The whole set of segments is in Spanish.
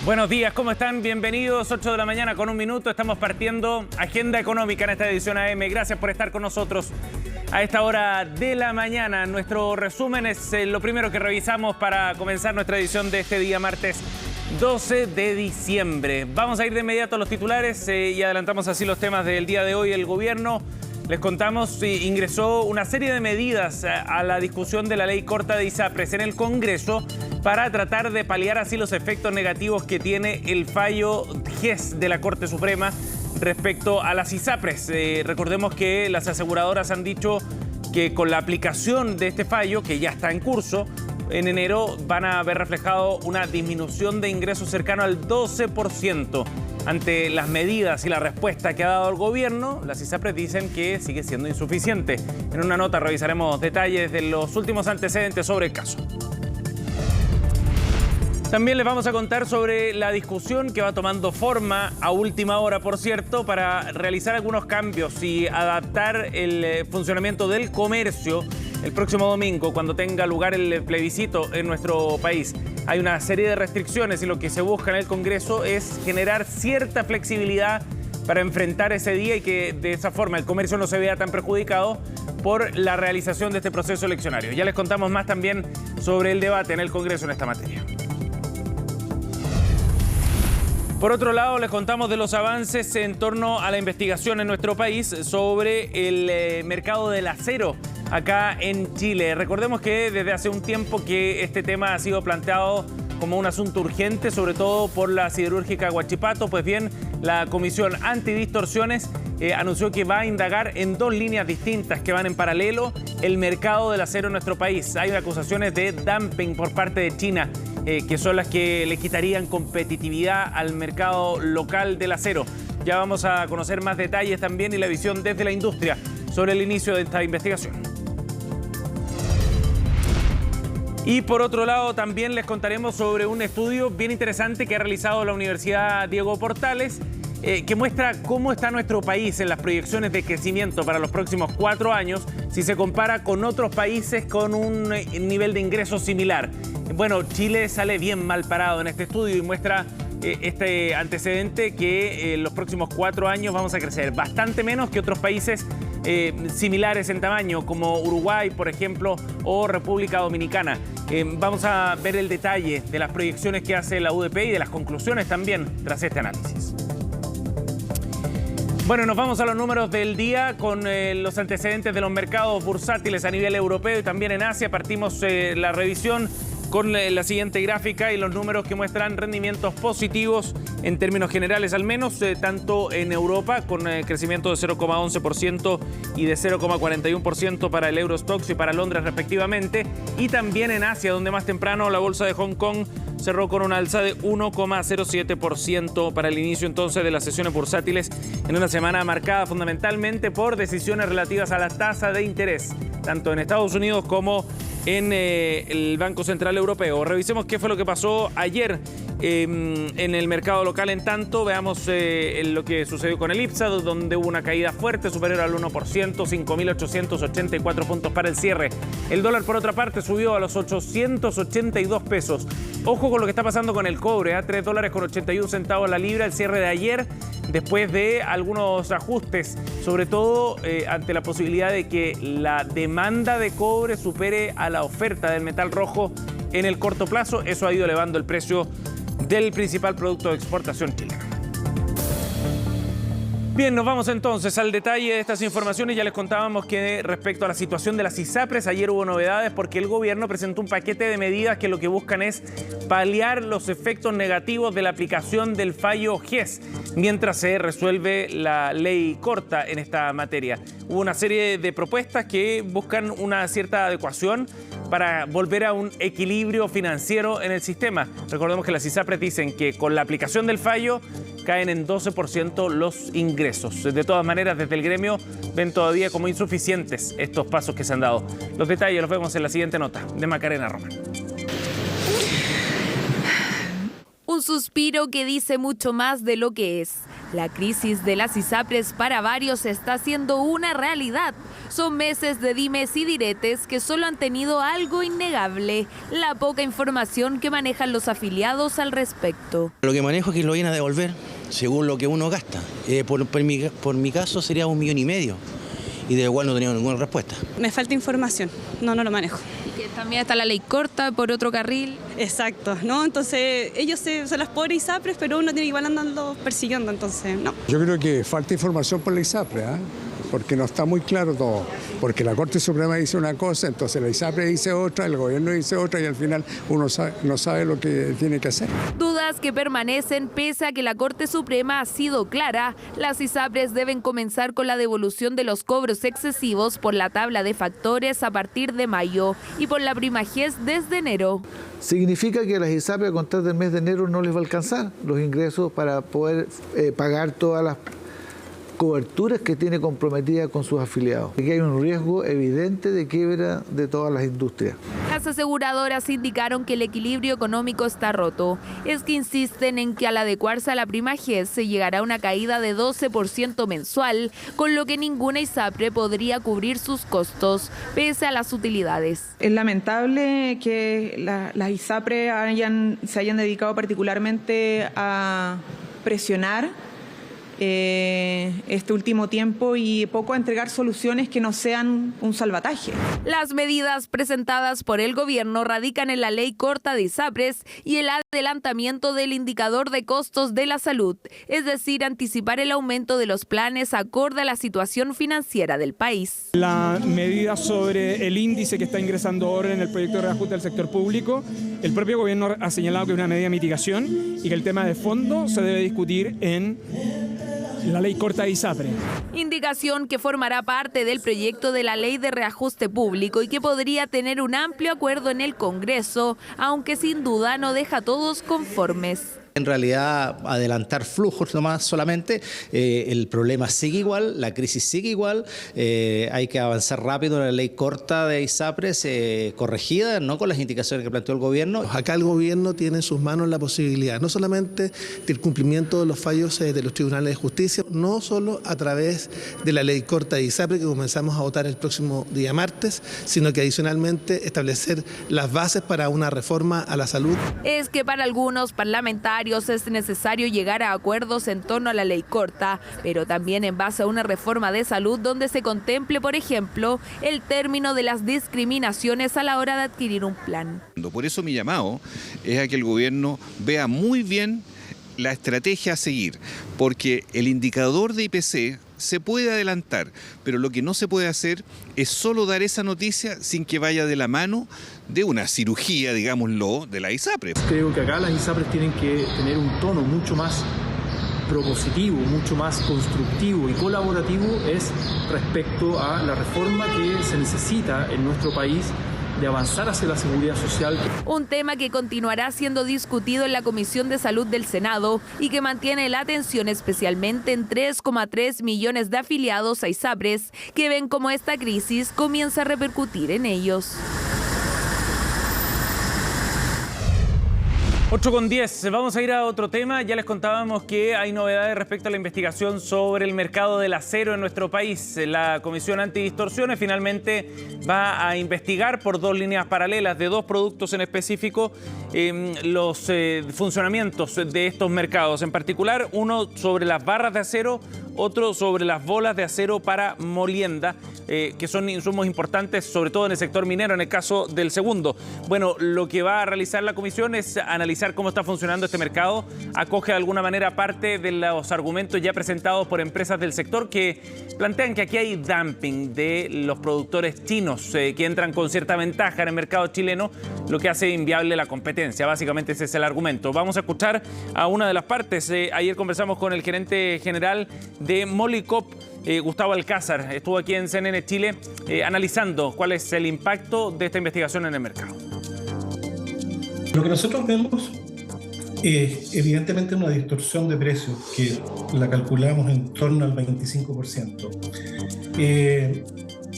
Buenos días, ¿cómo están? Bienvenidos, 8 de la mañana con un minuto. Estamos partiendo Agenda Económica en esta edición AM. Gracias por estar con nosotros a esta hora de la mañana. Nuestro resumen es lo primero que revisamos para comenzar nuestra edición de este día martes 12 de diciembre. Vamos a ir de inmediato a los titulares y adelantamos así los temas del día de hoy. El gobierno, les contamos, ingresó una serie de medidas a la discusión de la ley corta de ISAPRES en el Congreso para tratar de paliar así los efectos negativos que tiene el fallo GES de la Corte Suprema respecto a las ISAPRES. Recordemos que las aseguradoras han dicho que con la aplicación de este fallo, que ya está en curso, en enero van a ver reflejado una disminución de ingresos cercano al 12%. Ante las medidas y la respuesta que ha dado el gobierno, las ISAPRES dicen que sigue siendo insuficiente. En una nota revisaremos detalles de los últimos antecedentes sobre el caso. También les vamos a contar sobre la discusión que va tomando forma a última hora, por cierto, para realizar algunos cambios y adaptar el funcionamiento del comercio el próximo domingo, cuando tenga lugar el plebiscito en nuestro país. Hay una serie de restricciones y lo que se busca en el Congreso es generar cierta flexibilidad para enfrentar ese día y que de esa forma el comercio no se vea tan perjudicado por la realización de este proceso eleccionario. Ya les contamos más también sobre el debate en el Congreso en esta materia. Por otro lado, les contamos de los avances en torno a la investigación en nuestro país sobre el mercado del acero acá en Chile. Recordemos que desde hace un tiempo que este tema ha sido planteado como un asunto urgente, sobre todo por la siderúrgica Huachipato. Pues bien, la Comisión Antidistorsiones anunció que va a indagar en dos líneas distintas que van en paralelo el mercado del acero en nuestro país. Hay acusaciones de dumping por parte de China, que son las que le quitarían competitividad al mercado local del acero. Ya vamos a conocer más detalles también y la visión desde la industria sobre el inicio de esta investigación. Y por otro lado, también les contaremos sobre un estudio bien interesante que ha realizado la Universidad Diego Portales, que muestra cómo está nuestro país en las proyecciones de crecimiento para los próximos 4 años si se compara con otros países con un nivel de ingresos similar. Bueno, Chile sale bien mal parado en este estudio y muestra este antecedente que en los próximos 4 años vamos a crecer bastante menos que otros países similares en tamaño, como Uruguay, por ejemplo, o República Dominicana. Vamos a ver el detalle de las proyecciones que hace la UDP y de las conclusiones también tras este análisis. Bueno, nos vamos a los números del día con los antecedentes de los mercados bursátiles a nivel europeo y también en Asia. Partimos la revisión con la siguiente gráfica y los números que muestran rendimientos positivos en términos generales, al menos tanto en Europa, con crecimiento de 0,11% y de 0,41% para el Eurostoxx y para Londres respectivamente, y también en Asia, donde más temprano la bolsa de Hong Kong cerró con una alza de 1,07% para el inicio entonces de las sesiones bursátiles en una semana marcada fundamentalmente por decisiones relativas a la tasa de interés, tanto en Estados Unidos como en el Banco Central Europeo. Revisemos qué fue lo que pasó ayer en el mercado local. En tanto, veamos lo que sucedió con el IPSA, donde hubo una caída fuerte superior al 1%, 5.884 puntos para el cierre. El dólar, por otra parte, subió a los 882 pesos. Ojo con lo que está pasando con el cobre, a $3.81 la libra, el cierre de ayer, después de algunos ajustes, sobre todo ante la posibilidad de que la demanda de cobre supere a la oferta del metal rojo en el corto plazo. Eso ha ido elevando el precio del principal producto de exportación chileno. Bien, nos vamos entonces al detalle de estas informaciones. Ya les contábamos que respecto a la situación de las ISAPRES, ayer hubo novedades porque el gobierno presentó un paquete de medidas que lo que buscan es paliar los efectos negativos de la aplicación del fallo GES, mientras se resuelve la ley corta en esta materia. Hubo una serie de propuestas que buscan una cierta adecuación para volver a un equilibrio financiero en el sistema. Recordemos que las ISAPRES dicen que con la aplicación del fallo caen en 12% los ingresos. De todas maneras, desde el gremio ven todavía como insuficientes estos pasos que se han dado. Los detalles los vemos en la siguiente nota de Macarena Román. Un suspiro que dice mucho más de lo que es. La crisis de las ISAPRES para varios está siendo una realidad. Son meses de dimes y diretes que solo han tenido algo innegable: la poca información que manejan los afiliados al respecto. Lo que manejo es que lo vayan a devolver según lo que uno gasta. Por mi caso sería 1,5 millones y de igual no tenía ninguna respuesta. Me falta información, no lo manejo. Y que también está la ley corta por otro carril. Exacto, ¿no? Entonces ellos son las pobres ISAPRES, pero uno tiene que igual andando persiguiendo, entonces no. Yo creo que falta información por la ISAPRE, porque no está muy claro todo. Porque la Corte Suprema dice una cosa, entonces la ISAPRE dice otra, el gobierno dice otra y al final uno no sabe lo que tiene que hacer. Dudas que permanecen pese a que la Corte Suprema ha sido clara. Las ISAPRES deben comenzar con la devolución de los cobros excesivos por la tabla de factores a partir de mayo y por la primajez desde enero. Significa que a las ISAPRES a contar del mes de enero no les va a alcanzar los ingresos para poder pagar todas las coberturas que tiene comprometida con sus afiliados. Aquí hay un riesgo evidente de quiebra de todas las industrias. Las aseguradoras indicaron que el equilibrio económico está roto. Es que insisten en que al adecuarse a la primajez se llegará a una caída de 12% mensual, con lo que ninguna ISAPRE podría cubrir sus costos, pese a las utilidades. Es lamentable que las ISAPRE se hayan dedicado particularmente a presionar este último tiempo y poco a entregar soluciones que no sean un salvataje. Las medidas presentadas por el gobierno radican en la ley corta de ISAPRES y el adelantamiento del indicador de costos de la salud, es decir, anticipar el aumento de los planes acorde a la situación financiera del país. La medida sobre el índice que está ingresando ahora en el proyecto de reajuste del sector público, el propio gobierno ha señalado que es una medida de mitigación y que el tema de fondo se debe discutir en la ley corta de ISAPRE. Indicación que formará parte del proyecto de la ley de reajuste público y que podría tener un amplio acuerdo en el Congreso, aunque sin duda no deja a todos conformes. En realidad, adelantar flujos nomás solamente, el problema sigue igual, la crisis sigue igual, hay que avanzar rápido en la ley corta de ISAPRES, corregida, no con las indicaciones que planteó el gobierno. Acá el gobierno tiene en sus manos la posibilidad, no solamente del cumplimiento de los fallos de los tribunales de justicia, no solo a través de la ley corta de ISAPRES que comenzamos a votar el próximo día martes, sino que adicionalmente establecer las bases para una reforma a la salud. Es que para algunos parlamentarios es necesario llegar a acuerdos en torno a la ley corta, pero también en base a una reforma de salud donde se contemple, por ejemplo, el término de las discriminaciones a la hora de adquirir un plan. Por eso mi llamado es a que el gobierno vea muy bien la estrategia a seguir, porque el indicador de IPC se puede adelantar, pero lo que no se puede hacer es solo dar esa noticia sin que vaya de la mano de una cirugía, digámoslo, de la ISAPRE. Creo que acá las ISAPRES tienen que tener un tono mucho más propositivo, mucho más constructivo y colaborativo respecto a la reforma que se necesita en nuestro país de avanzar hacia la seguridad social. Un tema que continuará siendo discutido en la Comisión de Salud del Senado y que mantiene la atención especialmente en 3,3 millones de afiliados a ISAPRES que ven cómo esta crisis comienza a repercutir en ellos. 8:10, vamos a ir a otro tema. Ya les contábamos que hay novedades respecto a la investigación sobre el mercado del acero en nuestro país. La Comisión Antidistorsiones finalmente va a investigar por 2 líneas paralelas de 2 productos en específico los funcionamientos de estos mercados. En particular, uno sobre las barras de acero, otro sobre las bolas de acero para molienda, que son insumos importantes, sobre todo en el sector minero, en el caso del segundo. Bueno, lo que va a realizar la comisión es analizar cómo está funcionando este mercado. Acoge de alguna manera parte de los argumentos ya presentados por empresas del sector que plantean que aquí hay dumping de los productores chinos que entran con cierta ventaja en el mercado chileno, lo que hace inviable la competencia. Básicamente ese es el argumento. Vamos a escuchar a una de las partes. Ayer conversamos con el gerente general de Molycop, Gustavo Alcázar. Estuvo aquí en CNN Chile analizando cuál es el impacto de esta investigación en el mercado. Lo que nosotros vemos es evidentemente una distorsión de precios que la calculamos en torno al 25%.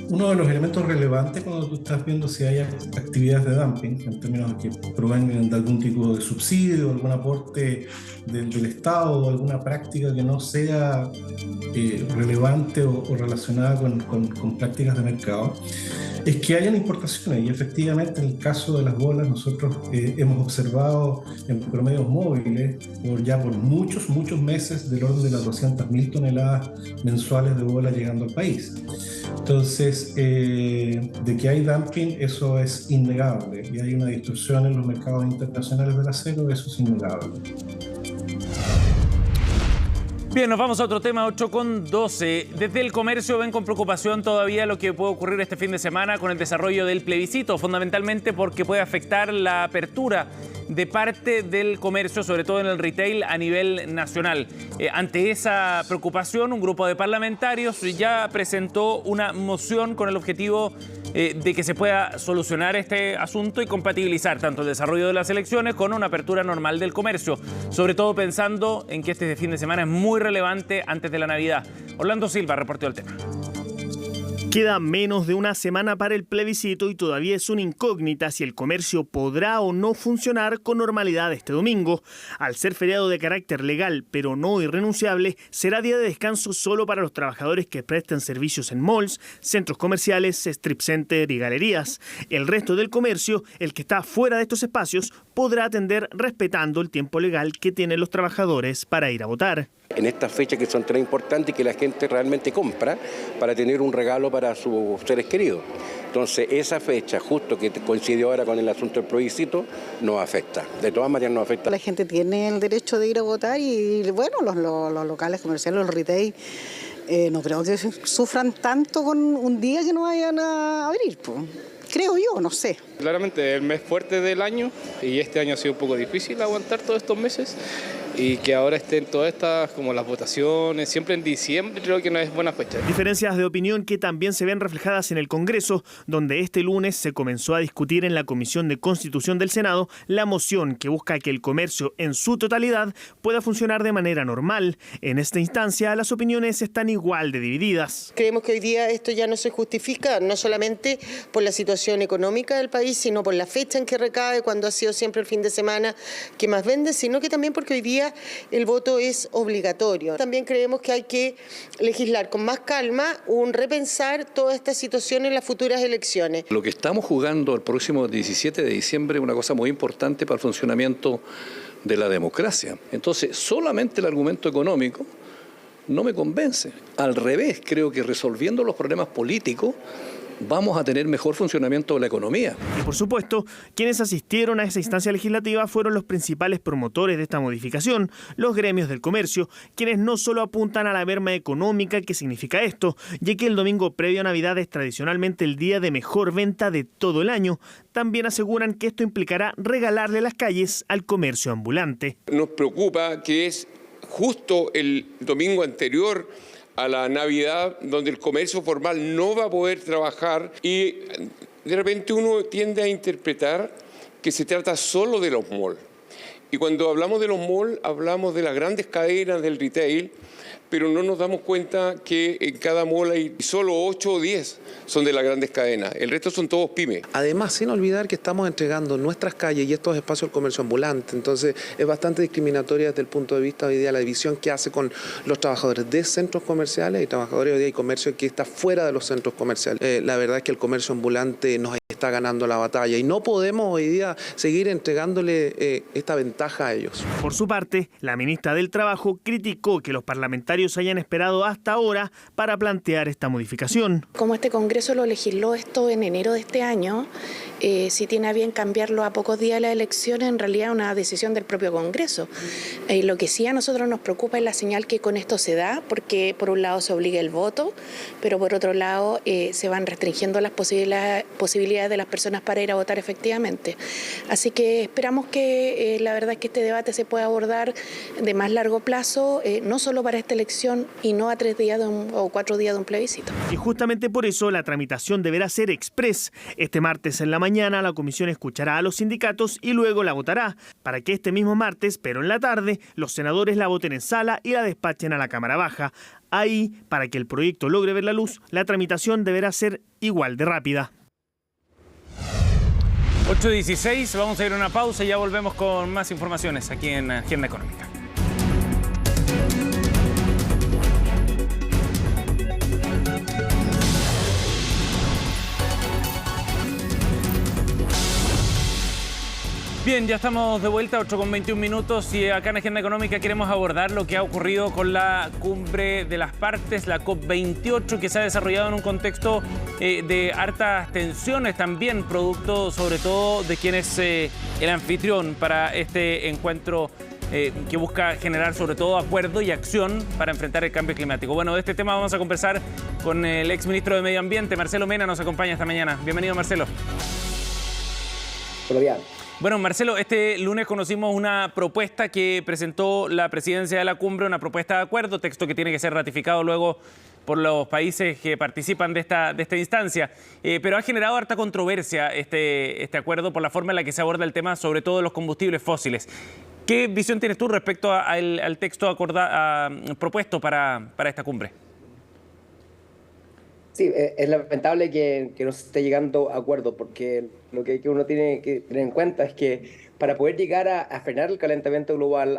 Uno de los elementos relevantes cuando tú estás viendo si hay actividades de dumping, en términos de que provengan de algún tipo de subsidio, algún aporte del Estado o alguna práctica que no sea relevante o relacionada con prácticas de mercado, es que hayan importaciones. Y efectivamente en el caso de las bolas nosotros hemos observado en promedios móviles por muchos meses del orden de las 200.000 toneladas mensuales de bola llegando al país. Entonces, de que hay dumping, eso es innegable, y hay una distorsión en los mercados internacionales del acero, eso es innegable. Bien, nos vamos a otro tema, 8:12. Desde el comercio ven con preocupación todavía lo que puede ocurrir este fin de semana con el desarrollo del plebiscito, fundamentalmente porque puede afectar la apertura de parte del comercio, sobre todo en el retail a nivel nacional. Ante esa preocupación, un grupo de parlamentarios ya presentó una moción con el objetivo de que se pueda solucionar este asunto y compatibilizar tanto el desarrollo de las elecciones con una apertura normal del comercio, sobre todo pensando en que este fin de semana es muy relevante antes de la Navidad. Orlando Silva reportó el tema. Queda menos de una semana para el plebiscito y todavía es una incógnita si el comercio podrá o no funcionar con normalidad este domingo. Al ser feriado de carácter legal, pero no irrenunciable, será día de descanso solo para los trabajadores que presten servicios en malls, centros comerciales, strip center y galerías. El resto del comercio, el que está fuera de estos espacios, podrá atender respetando el tiempo legal que tienen los trabajadores para ir a votar. En estas fechas que son tan importantes y que la gente realmente compra para tener un regalo para sus seres queridos. Entonces esa fecha, justo que coincide ahora con el asunto del plebiscito, nos afecta. De todas maneras nos afecta. La gente tiene el derecho de ir a votar y bueno, los locales comerciales, los retail, no creo que sufran tanto con un día que no vayan a abrir, pues. Creo yo, no sé. Claramente el mes fuerte del año y este año ha sido un poco difícil aguantar todos estos meses y que ahora estén todas estas como las votaciones, siempre en diciembre creo que no es buena fecha. Diferencias de opinión que también se ven reflejadas en el Congreso, donde este lunes se comenzó a discutir en la Comisión de Constitución del Senado la moción que busca que el comercio en su totalidad pueda funcionar de manera normal. En esta instancia las opiniones están igual de divididas. Creemos que hoy día esto ya no se justifica, no solamente por la situación económica del país, sino por la fecha en que recae, cuando ha sido siempre el fin de semana que más vende, sino que también porque hoy día el voto es obligatorio. También creemos que hay que legislar con más calma, repensar toda esta situación en las futuras elecciones. Lo que estamos jugando el próximo 17 de diciembre es una cosa muy importante para el funcionamiento de la democracia. Entonces, solamente el argumento económico no me convence. Al revés, creo que resolviendo los problemas políticos vamos a tener mejor funcionamiento de la economía. Y por supuesto, quienes asistieron a esa instancia legislativa fueron los principales promotores de esta modificación, los gremios del comercio, quienes no solo apuntan a la merma económica que significa esto, ya que el domingo previo a Navidad es tradicionalmente el día de mejor venta de todo el año, también aseguran que esto implicará regalarle las calles al comercio ambulante. Nos preocupa que es justo el domingo anterior a la Navidad, donde el comercio formal no va a poder trabajar y de repente uno tiende a interpretar que se trata solo de los malls. Y cuando hablamos de los malls, hablamos de las grandes cadenas del retail, pero no nos damos cuenta que en cada mall hay solo 8 o 10 son de las grandes cadenas, el resto son todos pymes. Además, sin olvidar que estamos entregando nuestras calles y estos espacios al comercio ambulante, entonces es bastante discriminatoria desde el punto de vista hoy día la división que hace con los trabajadores de centros comerciales y trabajadores hoy día y comercio que está fuera de los centros comerciales. La verdad es que el comercio ambulante nos está ganando la batalla y no podemos hoy día seguir entregándole esta ventaja a ellos. Por su parte, la ministra del Trabajo criticó que los parlamentarios hayan esperado hasta ahora para plantear esta modificación. Como este Congreso lo legisló esto en enero de este año, si tiene a bien cambiarlo a pocos días de las elecciones, en realidad es una decisión del propio Congreso. Lo que sí a nosotros nos preocupa es la señal que con esto se da, porque por un lado se obliga el voto, pero por otro lado se van restringiendo las posibilidades posibilidades de las personas para ir a votar efectivamente. Así que esperamos que la verdad es que este debate se pueda abordar de más largo plazo, no solo para esta elección y no a 3 días o 4 días de un plebiscito. Y justamente por eso la tramitación deberá ser express. Este martes en la mañana la comisión escuchará a los sindicatos y luego la votará, para que este mismo martes, pero en la tarde, los senadores la voten en sala y la despachen a la Cámara Baja. Ahí, para que el proyecto logre ver la luz, la tramitación deberá ser igual de rápida. 8:16, vamos a ir a una pausa y ya volvemos con más informaciones aquí en Agenda Económica. Bien, ya estamos de vuelta, 8:21 y acá en Agenda Económica queremos abordar lo que ha ocurrido con la cumbre de las partes, la COP28, que se ha desarrollado en un contexto de hartas tensiones también, producto sobre todo de quien es el anfitrión para este encuentro que busca generar sobre todo acuerdo y acción para enfrentar el cambio climático. Bueno, de este tema vamos a conversar con el exministro de Medio Ambiente, Marcelo Mena, nos acompaña esta mañana. Bienvenido, Marcelo. Buenos días. Bueno, Marcelo, este lunes conocimos una propuesta que presentó la presidencia de la cumbre, una propuesta de acuerdo, texto que tiene que ser ratificado luego por los países que participan de esta instancia, pero ha generado harta controversia este acuerdo por la forma en la que se aborda el tema, sobre todo de los combustibles fósiles. ¿Qué visión tienes tú respecto al texto propuesto para esta cumbre? Sí, es lamentable que no se esté llegando a acuerdo, porque lo que uno tiene que tener en cuenta es que para poder llegar a frenar el calentamiento global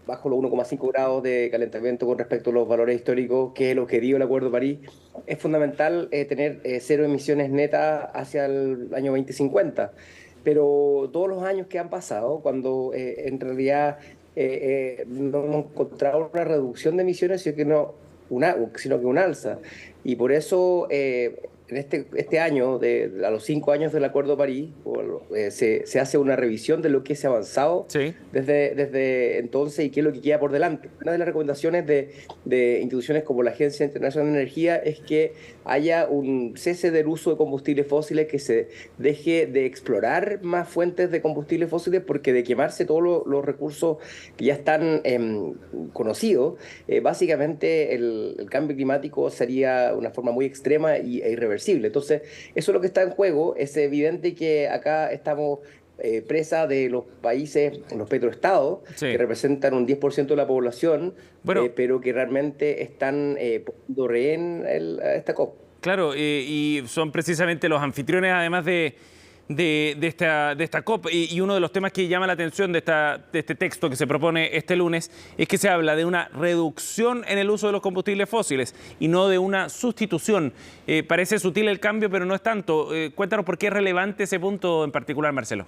bajo los 1,5 grados de calentamiento con respecto a los valores históricos, que es el objetivo del Acuerdo de París, es fundamental tener cero emisiones netas hacia el año 2050. Pero todos los años que han pasado, cuando en realidad no hemos encontrado una reducción de emisiones, sino que un alza. Y por eso en este año, a los 5 años del Acuerdo de París, se hace una revisión de lo que se ha avanzado desde entonces y qué es lo que queda por delante. Una de las recomendaciones de instituciones como la Agencia Internacional de Energía es que haya un cese del uso de combustibles fósiles, que se deje de explorar más fuentes de combustibles fósiles, porque de quemarse todos los recursos que ya están conocidos, básicamente el cambio climático sería una forma muy extrema e irreversible. Entonces, eso es lo que está en juego. Es evidente que acá estamos presa de los países, los petroestados, que representan un 10% de la población, pero que realmente están poniendo rehén a esta COP. Claro, y son precisamente los anfitriones, además de esta COP, y uno de los temas que llama la atención de este texto que se propone este lunes es que se habla de una reducción en el uso de los combustibles fósiles y no de una sustitución. Parece sutil el cambio, pero no es tanto. Cuéntanos por qué es relevante ese punto en particular, Marcelo.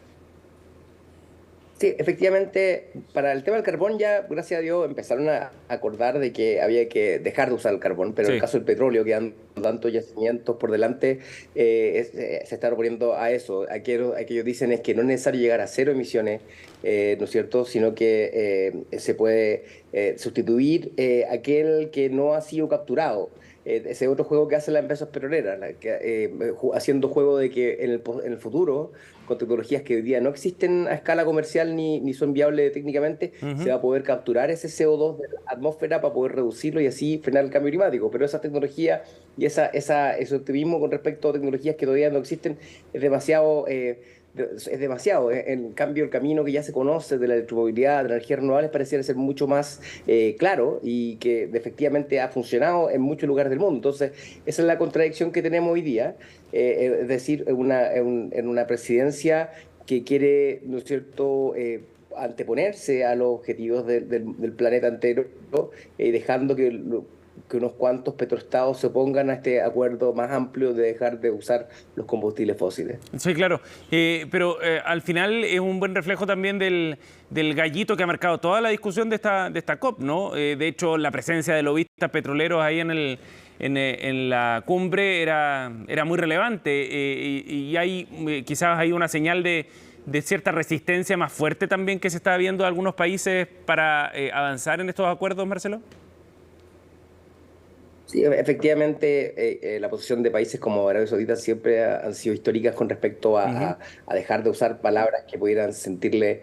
Sí, efectivamente, para el tema del carbón ya, gracias a Dios, empezaron a acordar de que había que dejar de usar el carbón, pero en el caso del petróleo, quedan tantos yacimientos por delante, se está proponiendo a eso. A que ellos dicen es que no es necesario llegar a cero emisiones, ¿no es cierto?, sino que se puede sustituir aquel que no ha sido capturado. Ese otro juego que hacen las empresas petroleras, haciendo juego de que en el futuro, con tecnologías que hoy día no existen a escala comercial ni son viables técnicamente, se va a poder capturar ese CO2 de la atmósfera para poder reducirlo y así frenar el cambio climático. Pero esa tecnología y ese optimismo con respecto a tecnologías que todavía no existen es demasiado. En cambio, el camino que ya se conoce de la electromovilidad, de las energías renovables, pareciera ser mucho más claro y que efectivamente ha funcionado en muchos lugares del mundo. Entonces, esa es la contradicción que tenemos hoy día, es decir, en una presidencia que quiere, ¿no es cierto?, anteponerse a los objetivos del planeta entero, dejando que unos cuantos petroestados se opongan a este acuerdo más amplio de dejar de usar los combustibles fósiles. Sí, claro, pero al final es un buen reflejo también del gallito que ha marcado toda la discusión de esta COP, ¿no? De hecho, la presencia de lobistas petroleros ahí en la cumbre era muy relevante y hay quizás hay una señal de cierta resistencia más fuerte también que se está viendo en algunos países para avanzar en estos acuerdos, Marcelo. Sí, efectivamente, la posición de países como Arabia Saudita siempre han sido históricas con respecto a dejar de usar palabras que pudieran sentirle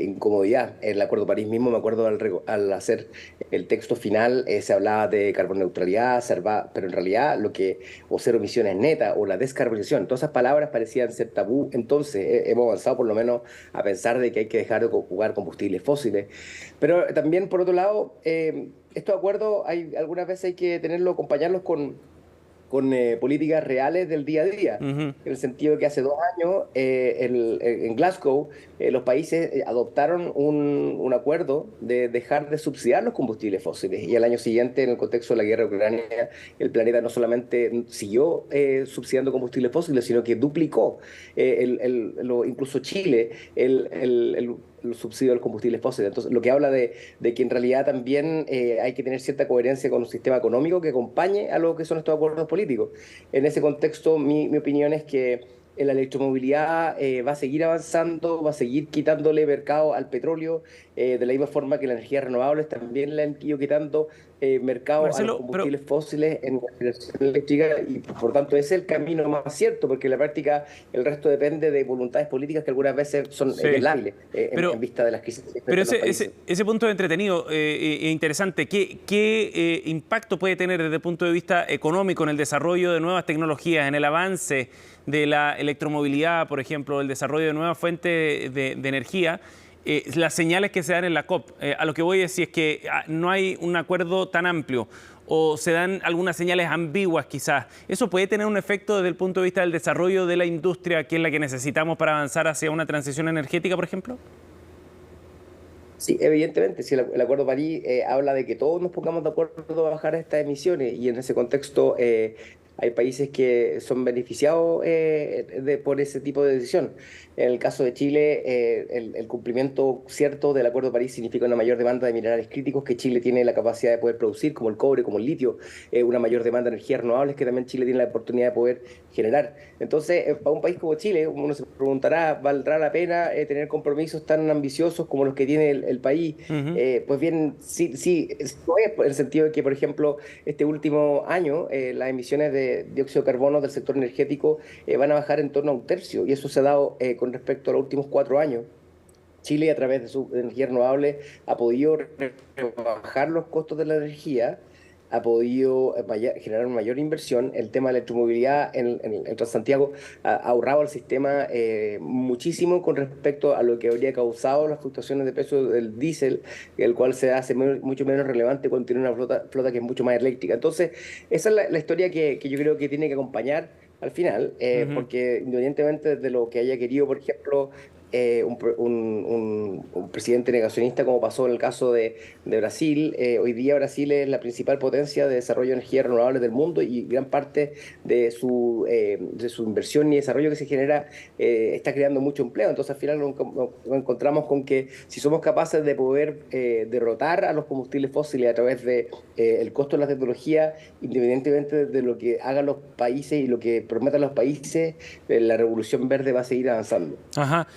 incomodidad. En el Acuerdo de París mismo, me acuerdo al hacer el texto final, se hablaba de carboneutralidad, pero en realidad o cero emisiones netas, o la descarbonización, todas esas palabras parecían ser tabú. Entonces, hemos avanzado por lo menos a pensar de que hay que dejar de ocupar combustibles fósiles. Pero también, por otro lado, estos acuerdos algunas veces hay que acompañarlos con políticas reales del día a día, en el sentido que hace 2 años en Glasgow los países adoptaron un acuerdo de dejar de subsidiar los combustibles fósiles, y al año siguiente, en el contexto de la guerra ucraniana, el planeta no solamente siguió subsidiando combustibles fósiles, sino que duplicó, incluso Chile, el subsidio de los combustibles fósiles. Entonces, lo que habla de que en realidad también hay que tener cierta coherencia con un sistema económico que acompañe a lo que son estos acuerdos políticos. En ese contexto, mi opinión es que la electromovilidad va a seguir avanzando, va a seguir quitándole mercado al petróleo, de la misma forma que las energías renovables también le han ido quitando mercado, Marcelo, a los combustibles fósiles en la generación eléctrica, y por tanto ese es el camino más cierto, porque en la práctica el resto depende de voluntades políticas que algunas veces son lábiles en vista de las crisis. Pero ese punto es entretenido e interesante. ¿Qué impacto puede tener desde el punto de vista económico en el desarrollo de nuevas tecnologías, en el avance de la electromovilidad, por ejemplo, el desarrollo de nuevas fuentes de energía? Las señales que se dan en la COP, a lo que voy es si es que no hay un acuerdo tan amplio o se dan algunas señales ambiguas quizás, ¿eso puede tener un efecto desde el punto de vista del desarrollo de la industria, que es la que necesitamos para avanzar hacia una transición energética, por ejemplo? Sí, evidentemente, si el Acuerdo de París habla de que todos nos pongamos de acuerdo a bajar estas emisiones, y en ese contexto hay países que son beneficiados por ese tipo de decisión. En el caso de Chile, el cumplimiento cierto del Acuerdo de París significa una mayor demanda de minerales críticos que Chile tiene la capacidad de poder producir, como el cobre, como el litio, una mayor demanda de energías renovables que también Chile tiene la oportunidad de poder generar. Entonces, para un país como Chile, uno se preguntará, ¿valdrá la pena tener compromisos tan ambiciosos como los que tiene el país? Pues bien, sí, no es, en el sentido de que, por ejemplo, este último año, las emisiones de dióxido de carbono del sector energético van a bajar en torno a 1/3, y eso se ha dado con respecto a los últimos 4 años. Chile, a través de su energía renovable, ha podido rebajar los costos de la energía, ha podido generar una mayor inversión. El tema de la electromovilidad en Transantiago ha ahorrado al sistema muchísimo con respecto a lo que habría causado las fluctuaciones de precio del diésel, el cual se hace mucho menos relevante cuando tiene una flota que es mucho más eléctrica. Entonces, esa es la historia que yo creo que tiene que acompañar al final, porque independientemente de lo que haya querido, por ejemplo, un presidente negacionista, como pasó en el caso de Brasil, hoy día Brasil es la principal potencia de desarrollo de energías renovables del mundo, y gran parte de su inversión y desarrollo que se genera está creando mucho empleo. Entonces, al final nos encontramos con que si somos capaces de poder derrotar a los combustibles fósiles a través de el costo de la tecnología, independientemente de lo que hagan los países y lo que prometan los países, la revolución verde va a seguir avanzando. Ajá.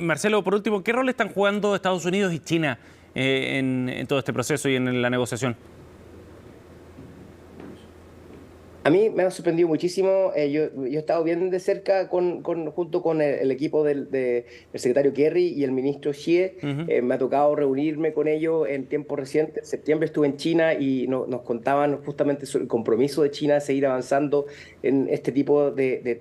Marcelo, por último, ¿qué rol están jugando Estados Unidos y China en todo este proceso y en la negociación? A mí me ha sorprendido muchísimo. Yo he estado bien de cerca junto con el equipo del secretario Kerry y el ministro Xie. Me ha tocado reunirme con ellos en tiempos recientes. En septiembre estuve en China y nos contaban justamente sobre el compromiso de China de seguir avanzando en este tipo de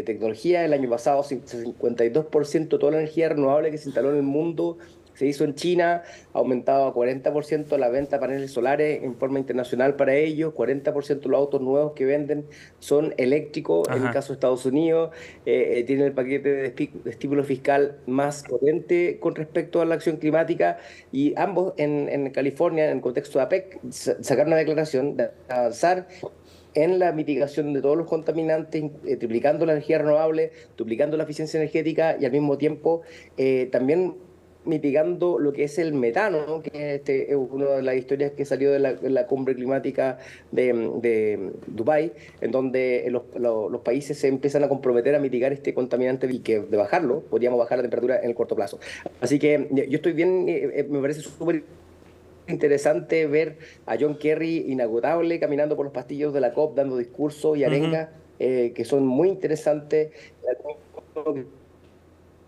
tecnología. El año pasado, 52% de toda la energía renovable que se instaló en el mundo se hizo en China, ha aumentado a 40% la venta de paneles solares en forma internacional para ellos, 40% de los autos nuevos que venden son eléctricos. En el caso de Estados Unidos, tienen el paquete de estímulo fiscal más potente con respecto a la acción climática, y ambos en California, en el contexto de APEC, sacaron una declaración de avanzar en la mitigación de todos los contaminantes, triplicando la energía renovable, duplicando la eficiencia energética, y al mismo tiempo también mitigando lo que es el metano, que es una de las historias que salió de la cumbre climática de Dubái, en donde los países se empiezan a comprometer a mitigar este contaminante, y que de bajarlo, podríamos bajar la temperatura en el corto plazo. Así que yo estoy bien, me parece súper interesante ver a John Kerry inagotable caminando por los pasillos de la COP dando discursos y arengas que son muy interesantes.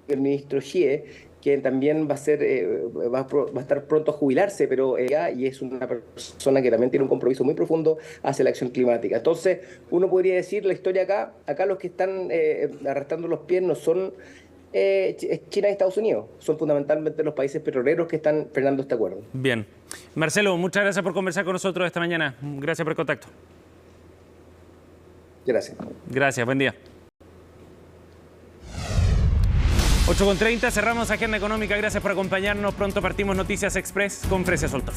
El ministro Xie, que también va a estar pronto a jubilarse, pero y es una persona que también tiene un compromiso muy profundo hacia la acción climática. Entonces, uno podría decir la historia acá los que están arrastrando los pies no son China y Estados Unidos, son fundamentalmente los países petroleros que están frenando este acuerdo. Bien. Marcelo, muchas gracias por conversar con nosotros esta mañana. Gracias por el contacto. Gracias. Gracias, buen día. 8:30, cerramos Agenda Económica. Gracias por acompañarnos. Pronto partimos Noticias Express con Fresia Soltov.